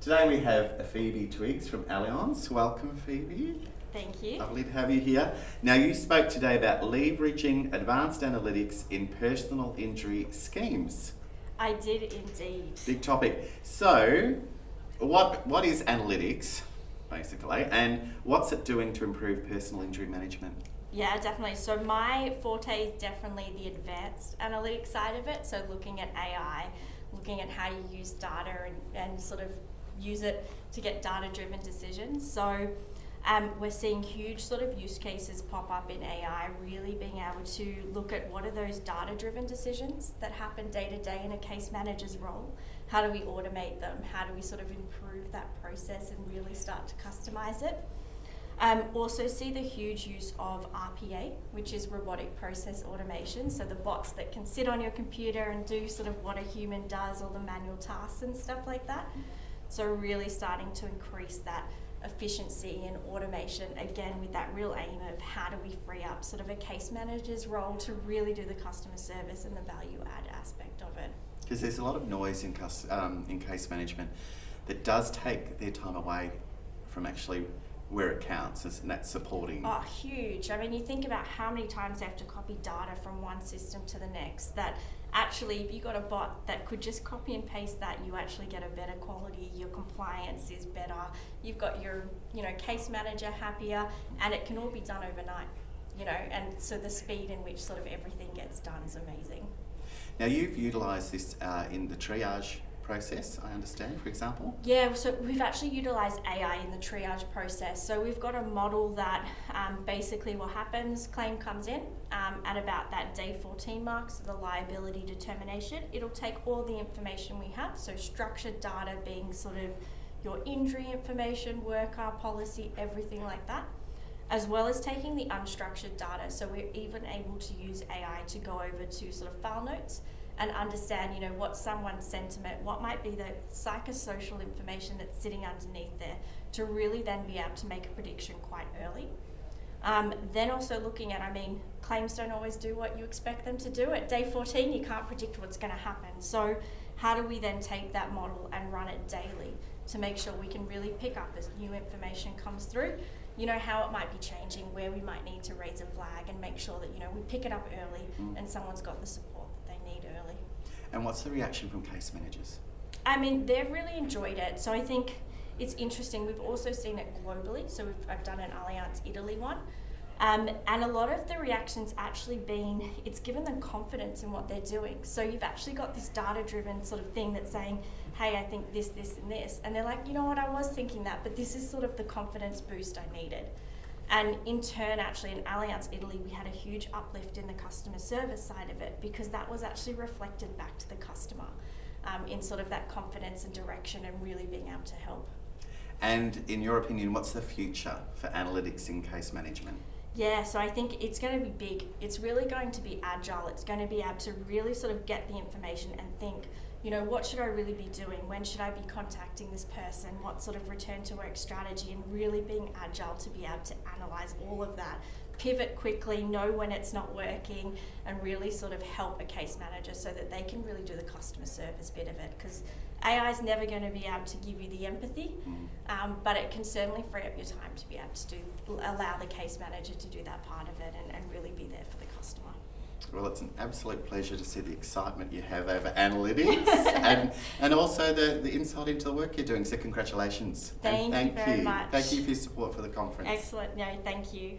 Today we have Phoebe Twiggs from Allianz. Welcome, Phoebe. Thank you. Lovely to have you here. Now, you spoke today about leveraging advanced analytics in personal injury schemes. I did indeed. Big topic. So, what is analytics, basically, and what's it doing to improve personal injury management? Yeah, definitely. So my forte is definitely the advanced analytics side of it. So looking at AI, looking at how you use data and sort of use it to get data-driven decisions. So we're seeing huge sort of use cases pop up in AI, really being able to look at what are those data-driven decisions that happen day to day in a case manager's role. How do we automate them? How do we sort of improve that process and really start to customize it? Also see the huge use of RPA, which is robotic process automation. So the bots that can sit on your computer and do sort of what a human does, all the manual tasks and stuff like that. So really starting to increase that efficiency and automation, again with that real aim of how do we free up sort of a case manager's role to really do the customer service and the value add aspect of it. Because there's a lot of noise in case management that does take their time away from actually where it counts, and that's supporting. Oh, huge. I mean, you think about how many times they have to copy data from one system to the next, that actually if you got a bot that could just copy and paste that, you actually get a better quality, your compliance is better, you've got your case manager happier, and it can all be done overnight, and so the speed in which sort of everything gets done is amazing. Now, you've utilised this in the triage process, I understand, for example? Yeah, so we've actually utilised AI in the triage process. So we've got a model that basically what happens, claim comes in at about that day 14 mark, so the liability determination. It'll take all the information we have, so structured data being sort of your injury information, worker, policy, everything like that, as well as taking the unstructured data. So we're even able to use AI to go over to sort of file notes and understand, what someone's sentiment, what might be the psychosocial information that's sitting underneath there, to really then be able to make a prediction quite early. Then also looking at, claims don't always do what you expect them to do. At day 14, you can't predict what's going to happen. So how do we then take that model and run it daily to make sure we can really pick up as new information comes through, how it might be changing, where we might need to raise a flag and make sure that, we pick it up early and someone's got the support that they need early. And what's the reaction from case managers? They've really enjoyed it. So I think it's interesting. We've also seen it globally. So I've done an Allianz Italy one. And a lot of the reactions actually been, it's given them confidence in what they're doing. So you've actually got this data-driven sort of thing that's saying, hey, I think this, this, and this. And they're like, you know what, I was thinking that, but this is sort of the confidence boost I needed. And in turn, actually, in Allianz Italy, we had a huge uplift in the customer service side of it, because that was actually reflected back to the customer in sort of that confidence and direction and really being able to help. And in your opinion, what's the future for analytics in case management? Yeah, so I think it's going to be big. It's really going to be agile. It's going to be able to really sort of get the information and think, what should I really be doing? When should I be contacting this person? What sort of return to work strategy? And really being agile to be able to analyze all of that, pivot quickly, know when it's not working, and really sort of help a case manager so that they can really do the customer service bit of it. Because AI is never going to be able to give you the empathy, but it can certainly free up your time to be able to allow the case manager to do that part of it and really be there for the customer. Well, it's an absolute pleasure to see the excitement you have over analytics and also the insight into the work you're doing. So congratulations. Thank you very much. Thank you for your support for the conference. Excellent. No, thank you.